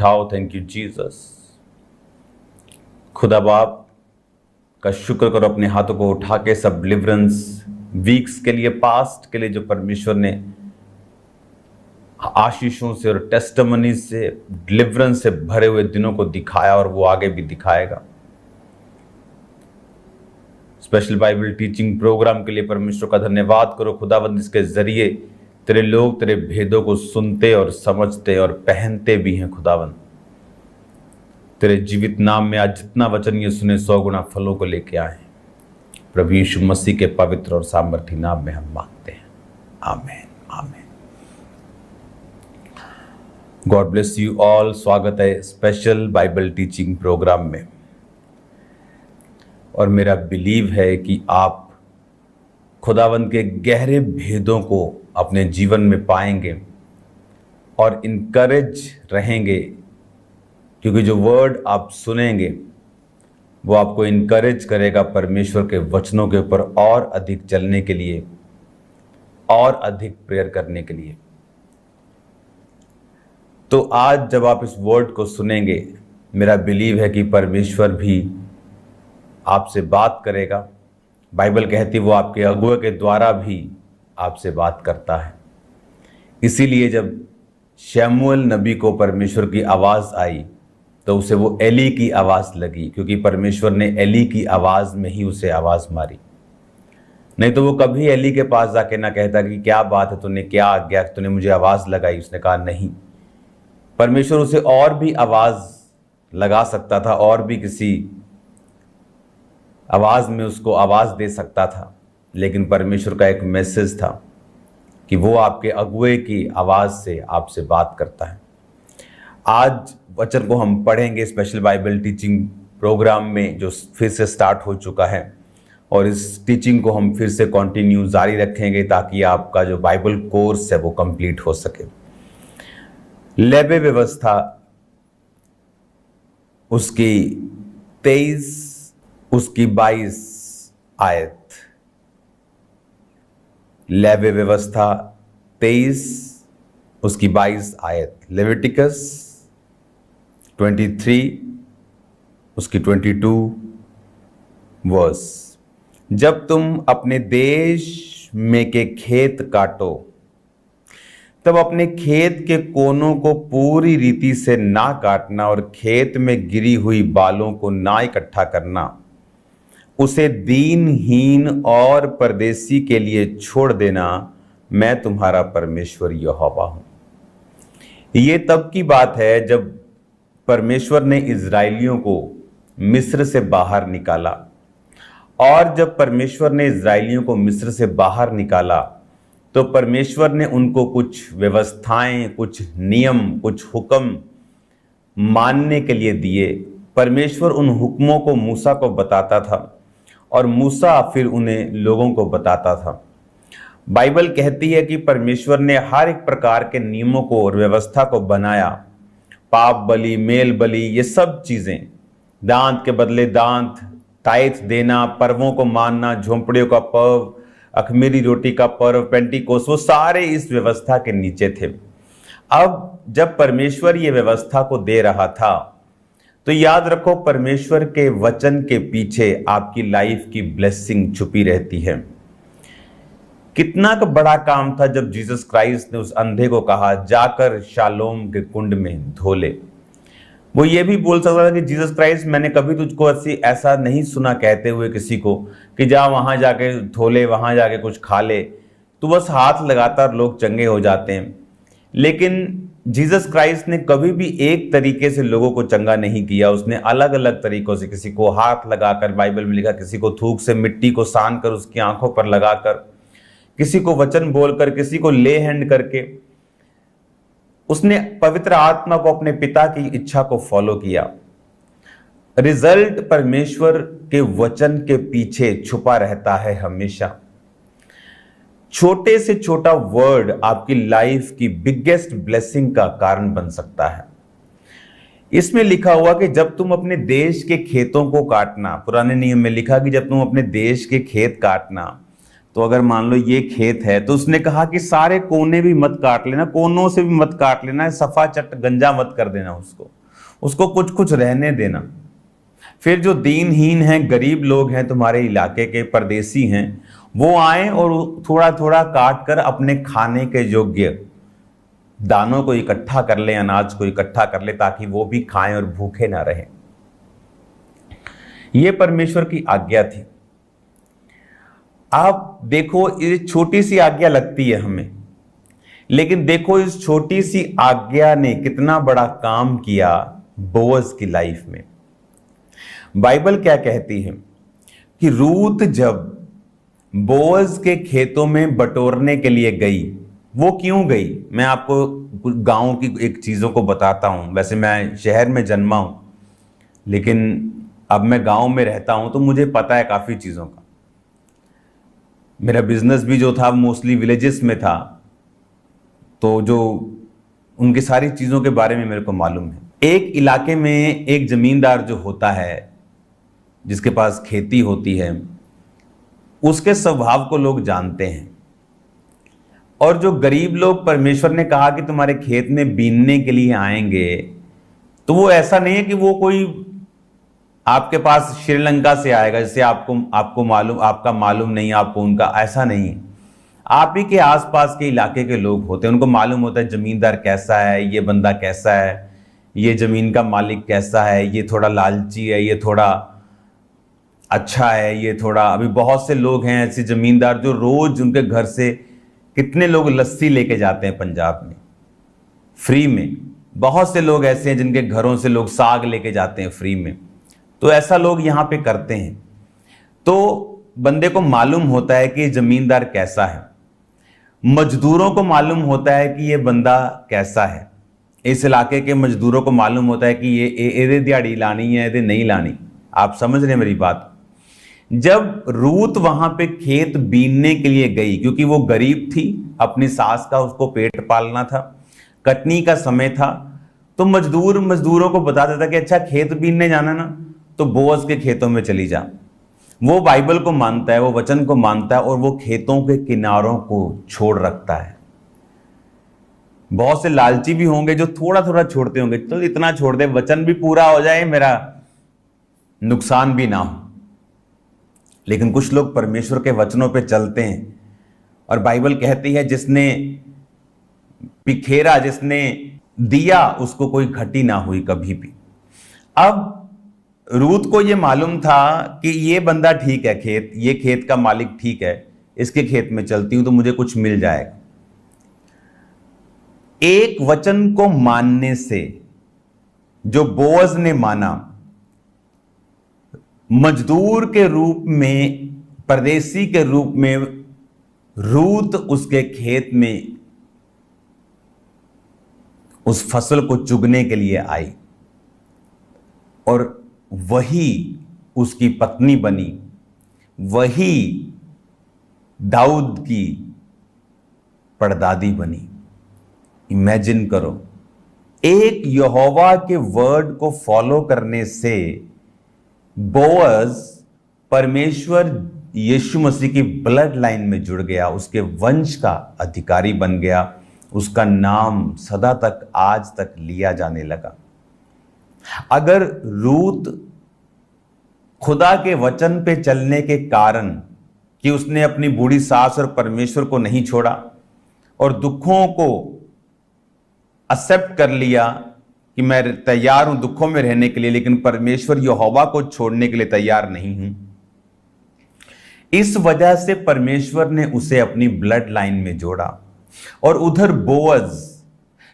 उठाओ। Thank you Jesus. खुदा बाप का शुक्र करो, अपने हाथों को उठा के सब डिलीवरेंस वीक्स के लिए, पास्ट के लिए जो परमेश्वर ने आशीषों से और टेस्टिमनी से, डिलीवरेंस से भरे हुए दिनों को दिखाया और वो आगे भी दिखाएगा। स्पेशल बाइबल टीचिंग प्रोग्राम के लिए परमेश्वर का धन्यवाद करो खुदावंद। इसके जरिए तेरे लोग तेरे भेदों को सुनते और समझते और पहनते भी हैं खुदावंद। तेरे जीवित नाम में आज जितना वचन ये सुने 100 गुना फलों को लेके आए। प्रभु यीशु मसीह के पवित्र और सामर्थी नाम में हम मांगते हैं, आमीन आमीन। God bless you all. स्वागत है स्पेशल बाइबल टीचिंग प्रोग्राम में, और मेरा बिलीव है कि आप खुदावंद के गहरे भेदों को अपने जीवन में पाएंगे और इनकरेज रहेंगे, क्योंकि जो वर्ड आप सुनेंगे वो आपको इनकरेज करेगा परमेश्वर के वचनों के ऊपर और अधिक चलने के लिए और अधिक प्रेयर करने के लिए। तो आज जब आप इस वर्ड को सुनेंगे, मेरा बिलीव है कि परमेश्वर भी आपसे बात करेगा। बाइबल कहती है वो आपके अगुए के द्वारा भी आपसे बात करता है। इसीलिए जब शमूएल नबी को परमेश्वर की आवाज़ आई तो उसे वो एली की आवाज़ लगी, क्योंकि परमेश्वर ने एली की आवाज़ में ही उसे आवाज़ मारी। नहीं तो वो कभी एली के पास जाके ना कहता कि क्या बात है, तूने क्या आज्ञा, तूने मुझे आवाज़ लगाई। उसने कहा नहीं। परमेश्वर उसे और भी आवाज़ लगा सकता था, और भी किसी आवाज़ में उसको आवाज़ दे सकता था, लेकिन परमेश्वर का एक मैसेज था कि वो आपके अगुए की आवाज़ से आपसे बात करता है। आज वचन को हम पढ़ेंगे स्पेशल बाइबल टीचिंग प्रोग्राम में, जो फिर से स्टार्ट हो चुका है, और इस टीचिंग को हम फिर से कंटिन्यू जारी रखेंगे ताकि आपका जो बाइबल कोर्स है वो कंप्लीट हो सके। लेवे व्यवस्था उसकी 23 उसकी 22 आयत। लेवे व्यवस्था 23 उसकी 22 आयत। लेविटिकस 23 उसकी 22 वर्स। जब तुम अपने देश में के खेत काटो, तब अपने खेत के कोनों को पूरी रीति से ना काटना और खेत में गिरी हुई बालों को ना इकट्ठा करना। उसे दीनहीन और परदेसी के लिए छोड़ देना। मैं तुम्हारा परमेश्वर यहोवा हूं। ये तब की बात है जब परमेश्वर ने इज़राइलियों को मिस्र से बाहर निकाला, और जब परमेश्वर ने इज़राइलियों को मिस्र से बाहर निकाला तो परमेश्वर ने उनको कुछ व्यवस्थाएं, कुछ नियम, कुछ हुक्म मानने के लिए दिए। परमेश्वर उन हुक्मों को मूसा को बताता था और मूसा फिर उन्हें लोगों को बताता था। बाइबल कहती है कि परमेश्वर ने हर एक प्रकार के नियमों को और व्यवस्था को बनाया। पाप बलि, मेल बलि, ये सब चीज़ें, दांत के बदले दांत, टाइथ देना, पर्वों को मानना, झोंपड़ियों का पर्व, अखमीरी रोटी का पर्व, पेंटिकोस, वो सारे इस व्यवस्था के नीचे थे। अब जब परमेश्वर ये व्यवस्था को दे रहा था तो याद रखो, परमेश्वर के वचन के पीछे आपकी लाइफ की ब्लेसिंग छुपी रहती है। कितना का बड़ा काम था जब जीसस क्राइस्ट ने उस अंधे को कहा जाकर शालोम के कुंड में धो ले। वो ये भी बोल सकता था कि जीसस क्राइस्ट, मैंने कभी तुझको ऐसा नहीं सुना कहते हुए किसी को कि जा वहां जाके धो ले, वहां जाके कुछ खा ले। तो बस हाथ लगातार लोग चंगे हो जाते हैं। लेकिन जीसस क्राइस्ट ने कभी भी एक तरीके से लोगों को चंगा नहीं किया। उसने अलग अलग तरीकों से, किसी को हाथ लगाकर, बाइबल में लिखा, किसी को थूक से मिट्टी को सान कर उसकी आंखों पर लगाकर, किसी को वचन बोलकर, किसी को ले हैंड करके, उसने पवित्र आत्मा को, अपने पिता की इच्छा को फॉलो किया। रिजल्ट परमेश्वर के वचन के पीछे छुपा रहता है हमेशा। छोटे से छोटा वर्ड आपकी लाइफ की बिगेस्ट ब्लेसिंग का कारण बन सकता है। इसमें लिखा हुआ कि जब तुम अपने देश के खेतों को काटना, पुराने नियम में लिखा कि जब तुम अपने देश के खेत काटना, तो अगर मान लो ये खेत है तो उसने कहा कि सारे कोने भी मत काट लेना, कोनों से भी मत काट लेना, सफा चट गंजा मत कर देना उसको। उसको कुछ कुछ रहने देना। फिर जो दीनहीन हैं, गरीब लोग हैं, तुम्हारे इलाके के परदेसी हैं, वो आए और थोड़ा थोड़ा काट कर अपने खाने के योग्य दानों को इकट्ठा कर ले, अनाज को इकट्ठा कर ले, ताकि वो भी खाएं और भूखे ना रहें। ये परमेश्वर की आज्ञा थी। आप देखो, ये छोटी सी आज्ञा लगती है हमें, लेकिन देखो इस छोटी सी आज्ञा ने कितना बड़ा काम किया बोअज की लाइफ में। बाइबल क्या कहती है कि रूत जब बोअज के खेतों में बटोरने के लिए गई, वो क्यों गई? मैं आपको गांव की एक चीजों को बताता हूं। वैसे मैं शहर में जन्मा हूं, लेकिन अब मैं गांव में रहता हूं, तो मुझे पता है काफी चीजों का। मेरा बिजनेस भी जो था मोस्टली विलेजेस में था, तो जो उनकी सारी चीजों के बारे में मेरे को मालूम है। एक इलाके में एक जमींदार जो होता है, जिसके पास खेती होती है, उसके स्वभाव को लोग जानते हैं। और जो गरीब लोग परमेश्वर ने कहा कि तुम्हारे खेत में बीनने के लिए आएंगे, तो वो ऐसा नहीं है कि वो कोई आपके पास श्रीलंका से आएगा, जैसे आपको मालूम, आपका मालूम नहीं आपको उनका, ऐसा नहीं। आप ही के आसपास के इलाके के लोग होते हैं, उनको मालूम होता है जमींदार कैसा है, ये बंदा कैसा है, ये जमीन का मालिक कैसा है, ये थोड़ा लालची है, ये थोड़ा अच्छा है, ये थोड़ा। अभी बहुत से लोग हैं ऐसे जमींदार जो रोज उनके घर से कितने लोग लस्सी लेके जाते हैं पंजाब में फ्री में। बहुत से लोग ऐसे हैं जिनके घरों से लोग साग लेके जाते हैं फ्री में। तो ऐसा लोग यहाँ पे करते हैं। तो बंदे को मालूम होता है कि ये जमींदार कैसा है, मजदूरों को मालूम होता है कि ये बंदा कैसा है, इस इलाके के मजदूरों को मालूम होता है कि ये दिहाड़ी लानी है, ये नहीं लानी। आप समझ रहे हैं मेरी बात? जब रूत वहां पे खेत बीनने के लिए गई, क्योंकि वो गरीब थी, अपनी सास का उसको पेट पालना था, कटनी का समय था, तो मजदूरों को बता देता कि अच्छा खेत बीनने जाना ना, तो बोअज के खेतों में चली जा। वो बाइबल को मानता है, वो वचन को मानता है, और वो खेतों के किनारों को छोड़ रखता है। बहुत से लालची भी होंगे जो थोड़ा थोड़ा छोड़ते होंगे, तो इतना छोड़ दे, वचन भी पूरा हो जाए, मेरा नुकसान भी ना हो। लेकिन कुछ लोग परमेश्वर के वचनों पे चलते हैं, और बाइबल कहती है जिसने बिखेरा, जिसने दिया, उसको कोई घटी ना हुई कभी भी। अब रूत को यह मालूम था कि ये बंदा ठीक है, ये खेत का मालिक ठीक है, इसके खेत में चलती हूं तो मुझे कुछ मिल जाएगा। एक वचन को मानने से जो बोअज ने माना, मजदूर के रूप में, परदेसी के रूप में रूत उसके खेत में उस फसल को चुगने के लिए आई, और वही उसकी पत्नी बनी, वही दाऊद की परदादी बनी। इमेजिन करो, एक यहोवा के वर्ड को फॉलो करने से बोअज परमेश्वर यीशु मसीह की ब्लड लाइन में जुड़ गया, उसके वंश का अधिकारी बन गया, उसका नाम सदा तक आज तक लिया जाने लगा। अगर रूत खुदा के वचन पे चलने के कारण कि उसने अपनी बूढ़ी सास और परमेश्वर को नहीं छोड़ा और दुखों को एक्सेप्ट कर लिया कि मैं तैयार हूं दुखों में रहने के लिए, लेकिन परमेश्वर यहोवा को छोड़ने के लिए तैयार नहीं हूं, इस वजह से परमेश्वर ने उसे अपनी ब्लड लाइन में जोड़ा। और उधर बोअज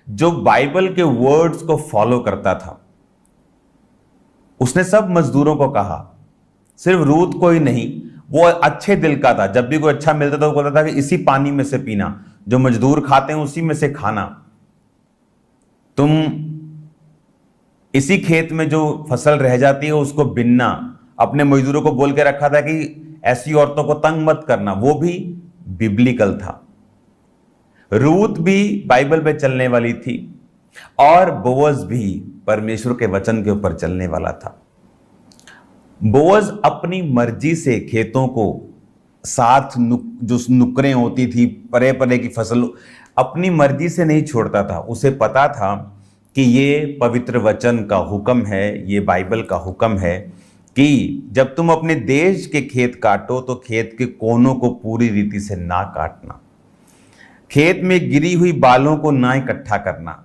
जो बाइबल के वर्ड्स को फॉलो करता था, उसने सब मजदूरों को कहा, सिर्फ रूत को ही नहीं, वो अच्छे दिल का था। जब भी कोई अच्छा मिलता था वो कहता था कि इसी पानी में से पीना, जो मजदूर खाते हैं उसी में से खाना, तुम इसी खेत में जो फसल रह जाती है उसको बिनना। अपने मजदूरों को बोल के रखा था कि ऐसी औरतों को तंग मत करना, वो भी बिब्लिकल था। रूत भी बाइबल पे चलने वाली थी, और बोअज भी परमेश्वर के वचन के ऊपर चलने वाला था। बोअज अपनी मर्जी से खेतों को साथ जो नुकरें होती थी, परे परे की फसल, अपनी मर्जी से नहीं छोड़ता था। उसे पता था कि ये पवित्र वचन का हुक्म है, ये बाइबल का हुक्म है कि जब तुम अपने देश के खेत काटो तो खेत के कोनों को पूरी रीति से ना काटना, खेत में गिरी हुई बालों को ना इकट्ठा करना,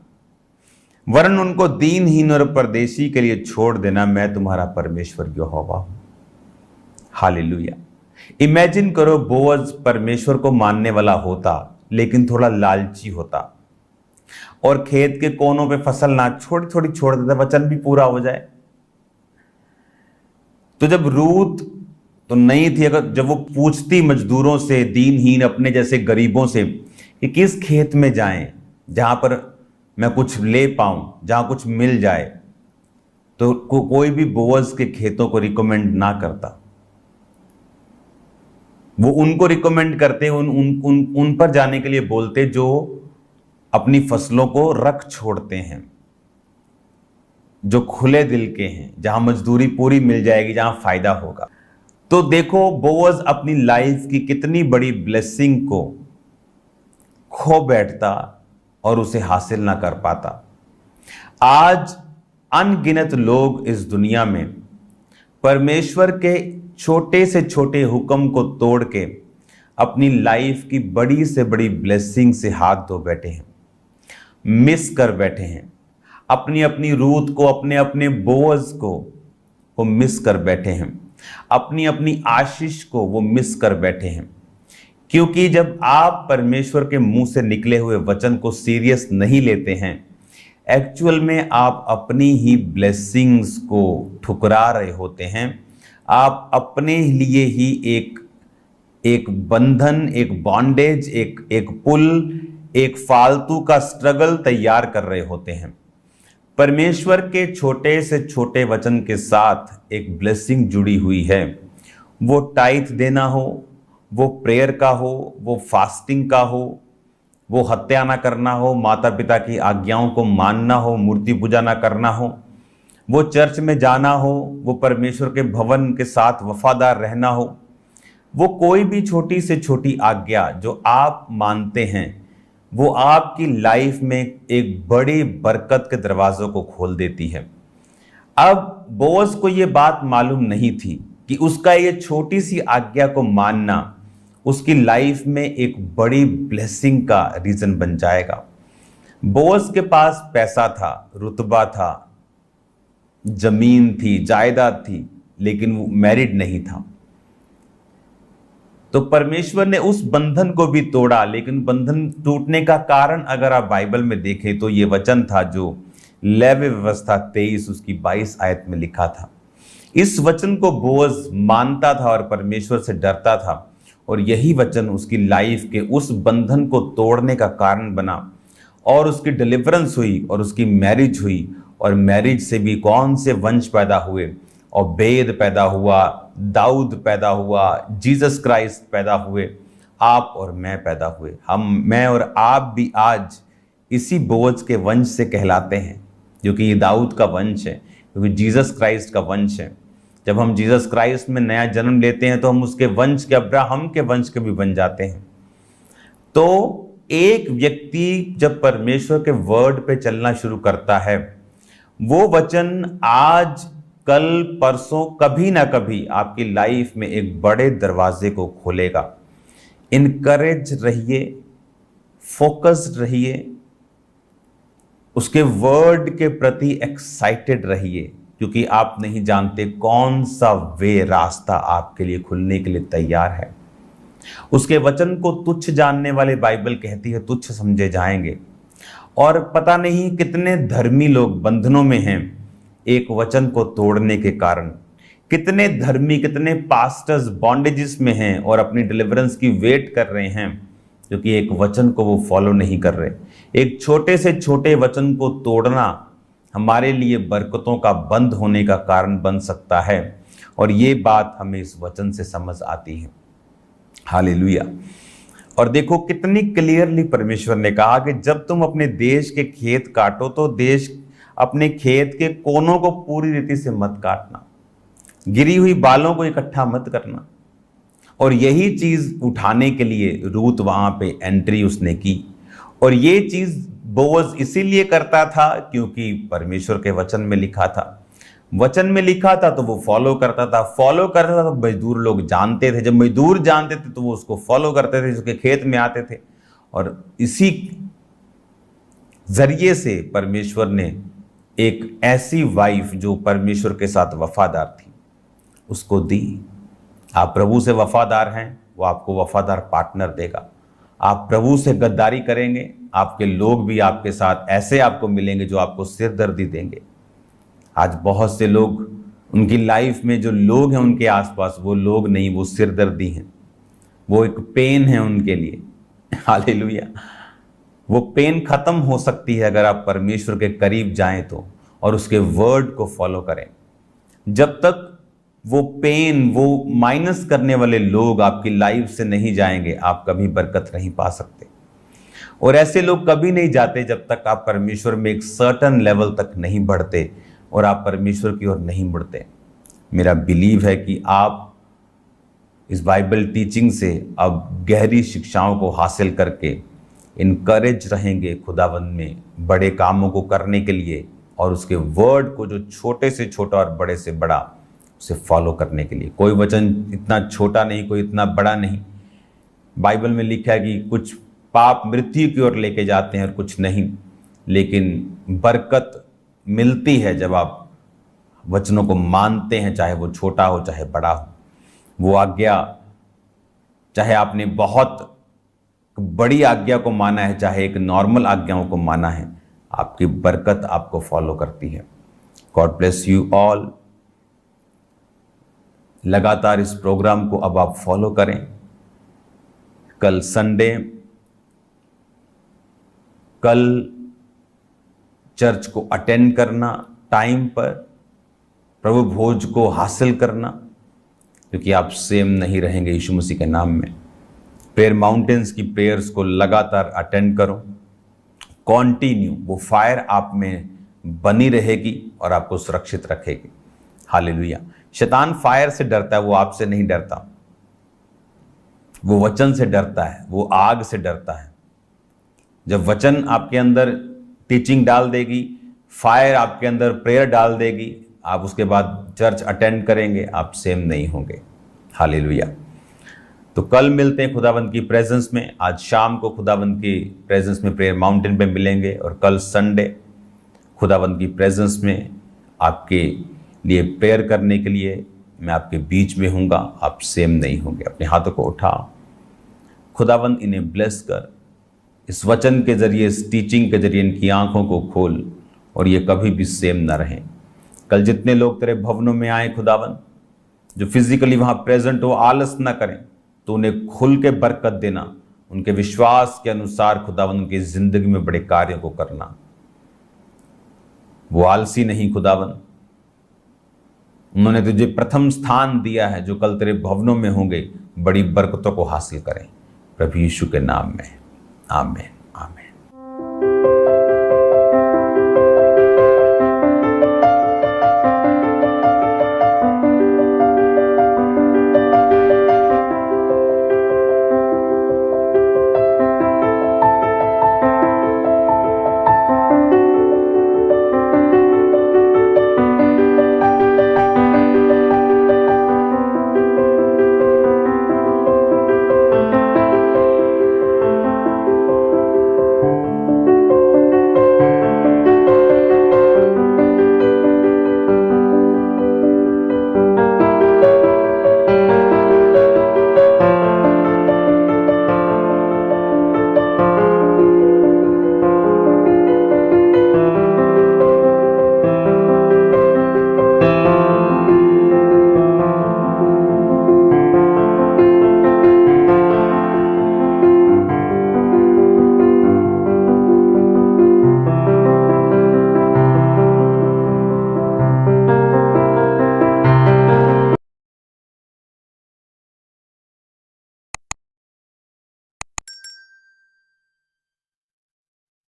वरन उनको दीनहीन और परदेशी के लिए छोड़ देना। मैं तुम्हारा परमेश्वर यहोवा हूं। हालेलुया। इमेजिन करो, बोअज परमेश्वर को मानने वाला होता लेकिन थोड़ा लालची होता और खेत के कोनों पे फसल ना छोटी छोटी छोड़ देता, वचन भी पूरा हो जाए। तो जब रूत तो नहीं थी, अगर जब वो पूछती मजदूरों से, दीनहीन अपने जैसे गरीबों से कि किस खेत में जाएं जहां पर मैं कुछ ले पाऊं, जहां कुछ मिल जाए, तो कोई भी बोअज के खेतों को रिकमेंड ना करता। वो उनको रिकमेंड करते, उन पर जाने के लिए बोलते जो अपनी फसलों को रख छोड़ते हैं, जो खुले दिल के हैं, जहां मजदूरी पूरी मिल जाएगी, जहां फायदा होगा। तो देखो बोअज अपनी लाइफ की कितनी बड़ी ब्लेसिंग को खो बैठता और उसे हासिल ना कर पाता। आज अनगिनत लोग इस दुनिया में परमेश्वर के छोटे से छोटे हुक्म को तोड़ के अपनी लाइफ की बड़ी से बड़ी ब्लेसिंग से हाथ धो बैठे हैं, मिस कर बैठे हैं। अपनी अपनी रूत को, अपने अपने बोअज को वो मिस कर बैठे हैं, अपनी अपनी आशीष को वो मिस कर बैठे हैं। क्योंकि जब आप परमेश्वर के मुंह से निकले हुए वचन को सीरियस नहीं लेते हैं, एक्चुअल में आप अपनी ही ब्लेसिंग्स को ठुकरा रहे होते हैं। आप अपने लिए ही एक बंधन, एक बॉन्डेज, एक पुल, एक फालतू का स्ट्रगल तैयार कर रहे होते हैं। परमेश्वर के छोटे से छोटे वचन के साथ एक ब्लेसिंग जुड़ी हुई है। वो टाइथ देना हो, वो प्रेयर का हो, वो फास्टिंग का हो, वो हत्या ना करना हो, माता पिता की आज्ञाओं को मानना हो, मूर्ति पूजा ना करना हो, वो चर्च में जाना हो, वो परमेश्वर के भवन के साथ वफादार रहना हो। वो कोई भी छोटी से छोटी आज्ञा जो आप मानते हैं, वो आपकी लाइफ में एक बड़ी बरकत के दरवाजों को खोल देती है। अब बोअज को ये बात मालूम नहीं थी कि उसका ये छोटी सी आज्ञा को मानना उसकी लाइफ में एक बड़ी ब्लेसिंग का रीजन बन जाएगा। बोअज के पास पैसा था, रुतबा था, जमीन थी, जायदाद थी, लेकिन वो मैरिड नहीं था। तो परमेश्वर ने उस बंधन को भी तोड़ा, लेकिन बंधन टूटने का कारण अगर आप बाइबल में देखें तो ये वचन था जो लेवी व्यवस्था 23 उसकी 22 आयत में लिखा था। इस वचन को बोअज मानता था और परमेश्वर से डरता था, और यही वचन उसकी लाइफ के उस बंधन को तोड़ने का कारण बना और उसकी डिलीवरेंस हुई और उसकी मैरिज हुई। और मैरिज से भी कौन से वंश पैदा हुए? ओबेद पैदा हुआ, दाऊद पैदा हुआ, जीसस क्राइस्ट पैदा हुए, आप और मैं पैदा हुए। मैं और आप भी आज इसी बोअज के वंश से कहलाते हैं, क्योंकि ये दाऊद का वंश है, क्योंकि जीसस क्राइस्ट का वंश है। जब हम जीसस क्राइस्ट में नया जन्म लेते हैं तो हम उसके वंश के, अब्राहम के वंश के भी बन जाते हैं। तो एक व्यक्ति जब परमेश्वर के वर्ड पे चलना शुरू करता है, वो वचन आज, कल, परसों, कभी ना कभी आपकी लाइफ में एक बड़े दरवाजे को खोलेगा। इनकरेज रहिए, फोकस्ड रहिए, उसके वर्ड के प्रति एक्साइटेड रहिए, क्योंकि आप नहीं जानते कौन सा रास्ता आपके लिए खुलने के लिए तैयार है। उसके वचन को तुच्छ जानने वाले, बाइबल कहती है, तुच्छ समझे जाएंगे। और पता नहीं कितने धर्मी लोग बंधनों में हैं एक वचन को तोड़ने के कारण। कितने धर्मी, कितने पास्टर्स बॉन्डेजेस में हैं और अपनी डिलीवरेंस की वेट कर रहे हैं, क्योंकि एक वचन को वो फॉलो नहीं कर रहे। एक छोटे से छोटे वचन को तोड़ना हमारे लिए बरकतों का बंद होने का कारण बन सकता है, और ये बात हमें इस वचन से समझ आती है। हालेलुया। और देखो कितनी क्लियरली परमेश्वर ने कहा कि जब तुम अपने देश के खेत काटो तो अपने खेत के कोनों को पूरी रीति से मत काटना, गिरी हुई बालों को इकट्ठा मत करना। और यही चीज उठाने के लिए रूत वहां पे एंट्री उसने की, और ये चीज बोअज इसीलिए करता था क्योंकि परमेश्वर के वचन में लिखा था, वचन में लिखा था तो वो फॉलो करता था, फॉलो करता था तो मजदूर लोग जानते थे, जब मजदूर जानते थे तो वो उसको फॉलो करते थे, उसके खेत में आते थे। और इसी जरिए से परमेश्वर ने एक ऐसी वाइफ जो परमेश्वर के साथ वफादार थी उसको दी। आप प्रभु से वफादार हैं, वो आपको वफादार पार्टनर देगा। आप प्रभु से गद्दारी करेंगे, आपके लोग भी आपके साथ ऐसे आपको मिलेंगे जो आपको सिरदर्दी देंगे। आज बहुत से लोग, उनकी लाइफ में जो लोग हैं उनके आसपास, वो लोग नहीं, वो सिरदर्दी हैं, वो एक पेन है उनके लिए। हालेलुया। वो पेन खत्म हो सकती है अगर आप परमेश्वर के करीब जाएं तो, और उसके वर्ड को फॉलो करें। जब तक वो पेन, वो माइनस करने वाले लोग आपकी लाइफ से नहीं जाएंगे, आप कभी बरकत नहीं पा सकते। और ऐसे लोग कभी नहीं जाते जब तक आप परमेश्वर में एक सर्टन लेवल तक नहीं बढ़ते और आप परमेश्वर की ओर नहीं मुड़ते। मेरा बिलीव है कि आप इस बाइबल टीचिंग से अब गहरी शिक्षाओं को हासिल करके इनकरेज रहेंगे खुदावंद में बड़े कामों को करने के लिए, और उसके वर्ड को जो छोटे से छोटा और बड़े से बड़ा उसे फॉलो करने के लिए। कोई वचन इतना छोटा नहीं, कोई इतना बड़ा नहीं। बाइबल में लिखा है कि कुछ पाप मृत्यु की ओर लेके जाते हैं और कुछ नहीं, लेकिन बरकत मिलती है जब आप वचनों को मानते हैं, चाहे वो छोटा हो चाहे बड़ा हो। वो आज्ञा, चाहे आपने बहुत बड़ी आज्ञा को माना है चाहे एक नॉर्मल आज्ञाओं को माना है, आपकी बरकत आपको फॉलो करती है। God bless you all. लगातार इस प्रोग्राम को अब आप फॉलो करें। कल संडे, कल चर्च को अटेंड करना टाइम पर, प्रभु भोज को हासिल करना, क्योंकि आप सेम नहीं रहेंगे यीशु मसीह के नाम में। प्रेयर माउंटेन्स की प्रेयर्स को लगातार अटेंड करो, कॉन्टिन्यू। वो फायर आप में बनी रहेगी और आपको सुरक्षित रखेगी। हालेलुया। शैतान फायर से डरता है, वो आपसे नहीं डरता। वो वचन से डरता है, वो आग से डरता है। जब वचन आपके अंदर टीचिंग डाल देगी, फायर आपके अंदर प्रेयर डाल देगी, आप उसके बाद चर्च अटेंड करेंगे, आप सेम नहीं होंगे। हालेलुया। तो कल मिलते हैं खुदावंद की प्रेजेंस में। आज शाम को खुदावंद की प्रेजेंस में प्रेयर माउंटेन पे मिलेंगे, और कल संडे खुदावंद की प्रेजेंस में आपके लिए प्रेयर करने के लिए मैं आपके बीच में हूँगा। आप सेम नहीं होंगे। अपने हाथों को उठाओ। खुदावंद इन्हें ब्लेस कर, इस वचन के जरिए, इस टीचिंग के जरिए इनकी आंखों को खोल, और ये कभी भी सेम ना रहें। कल जितने लोग तेरे भवनों में आए खुदावंद, जो फिजिकली वहाँ प्रेजेंट हो, आलस ना करें, तो उन्हें खुल के बरकत देना, उनके विश्वास के अनुसार खुदावंद उनकी जिंदगी में बड़े कार्यों को करना। वो आलसी नहीं खुदावंद, उन्होंने तुझे प्रथम स्थान दिया है। जो कल तेरे भवनों में होंगे बड़ी बरकतों को हासिल करें, प्रभु यीशु के नाम में, आमीन।